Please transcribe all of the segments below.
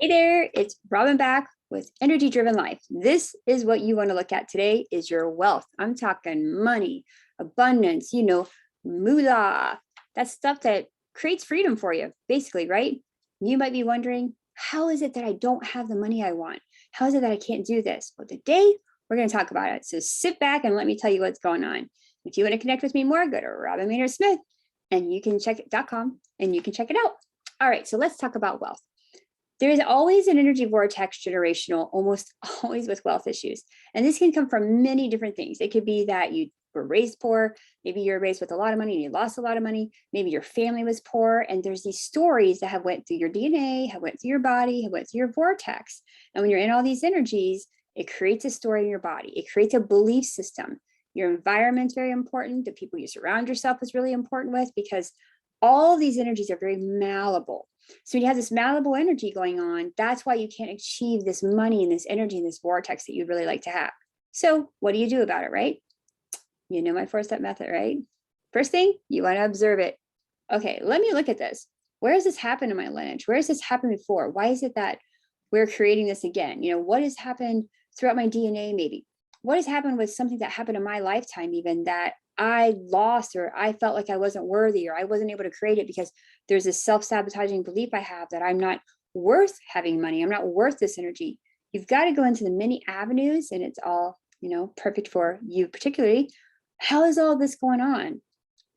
Hey there, it's Robin back with Energy Driven Life. This is what you want to look at today is your wealth. I'm talking money, abundance, moolah. That's stuff that creates freedom for you, basically, right? You might be wondering, how is it that I don't have the money I want? How is it that I can't do this? Well, today we're going to talk about it. So sit back and let me tell you what's going on. If you want to connect with me more, go to Robin Maynard Smith and you can check it.com and you can check it out. All right, so let's talk about wealth. There is always an energy vortex generational, almost always with wealth issues. And this can come from many different things. It could be that you were raised poor. Maybe you're raised with a lot of money and you lost a lot of money. Maybe your family was poor. And there's these stories that have went through your DNA, have went through your body, have went through your vortex. And when you're in all these energies, it creates a story in your body. It creates a belief system. Your environment's very important. The people you surround yourself is really important with, because all of these energies are very malleable. So when you have this malleable energy going on, that's why you can't achieve this money and this energy and this vortex that you'd really like to have. So what do you do about it, right? You know my 4-step method, right? First thing, you want to observe it. Okay, let me look at this. Where has this happened in my lineage? Where has this happened before? Why is it that we're creating this again? What has happened throughout my DNA maybe? What has happened with something that happened in my lifetime even that I lost, or I felt like I wasn't worthy, or I wasn't able to create it because there's this self-sabotaging belief I have that I'm not worth having money. I'm not worth this energy. You've got to go into the many avenues, and it's all, perfect for you particularly. How is all this going on?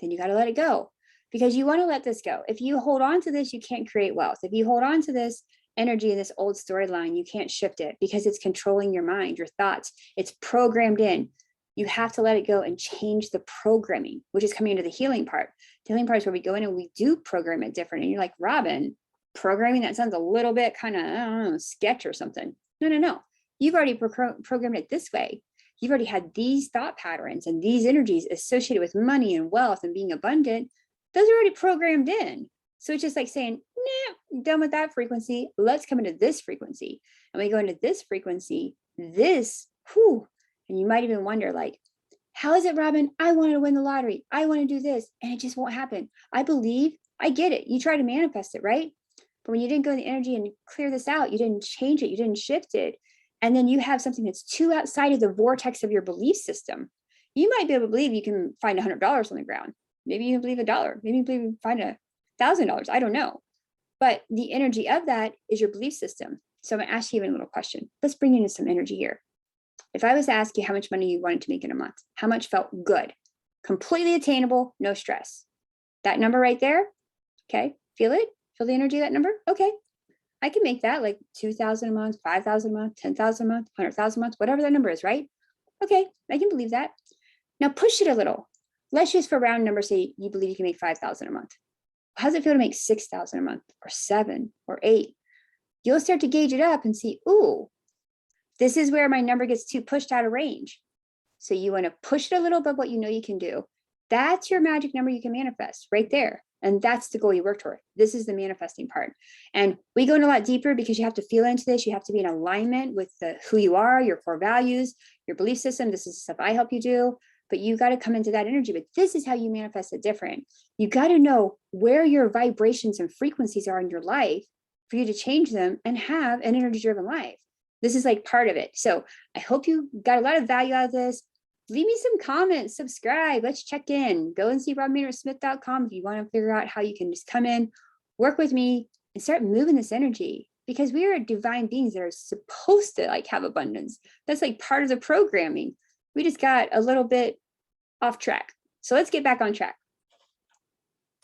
Then you got to let it go, because you want to let this go. If you hold on to this, you can't create wealth. If you hold on to this energy in this old storyline, you can't shift it because it's controlling your mind, your thoughts. It's programmed in. You have to let it go and change the programming, which is coming into the healing part. The healing part is where we go in and we do program it different. And you're like, Robin, programming, that sounds a little bit kind of, I don't know, sketch or something. No. You've already programmed it this way. You've already had these thought patterns and these energies associated with money and wealth and being abundant. Those are already programmed in. So it's just like saying, nah, I'm done with that frequency. Let's come into this frequency. And we go into this frequency, and you might even wonder, like, how is it, Robin? I want to win the lottery. I want to do this. And it just won't happen. I believe, I get it. You try to manifest it, right? But when you didn't go in the energy and clear this out, you didn't change it. You didn't shift it. And then you have something that's too outside of the vortex of your belief system. You might be able to believe you can find $100 on the ground. Maybe you can believe $1. Maybe you believe you can find $1,000. I don't know. But the energy of that is your belief system. So I'm going to ask you a little question. Let's bring in some energy here. If I was to ask you how much money you wanted to make in a month, how much felt good, completely attainable, no stress? That number right there, okay, feel it? Feel the energy of that number? Okay, I can make that like 2,000 a month, 5,000 a month, 10,000 a month, 100,000 a month, whatever that number is, right? Okay, I can believe that. Now push it a little. Let's just for round number say you believe you can make 5,000 a month. How does it feel to make 6,000 a month, or 7 or 8? You'll start to gauge it up and see, ooh, this is where my number gets too pushed out of range. So you want to push it a little above what you know you can do. That's your magic number you can manifest right there. And that's the goal you work toward. This is the manifesting part. And we go in a lot deeper because you have to feel into this. You have to be in alignment with who you are, your core values, your belief system. This is the stuff I help you do. But you got to come into that energy. But this is how you manifest it different. You got to know where your vibrations and frequencies are in your life for you to change them and have an energy-driven life. This is like part of it. So I hope you got a lot of value out of this. Leave me some comments, subscribe, let's check in. Go and see robinmaynorsmith.com if you want to figure out how you can just come in, work with me, and start moving this energy, because we are divine beings that are supposed to have abundance. That's like part of the programming. We just got a little bit off track. So let's get back on track.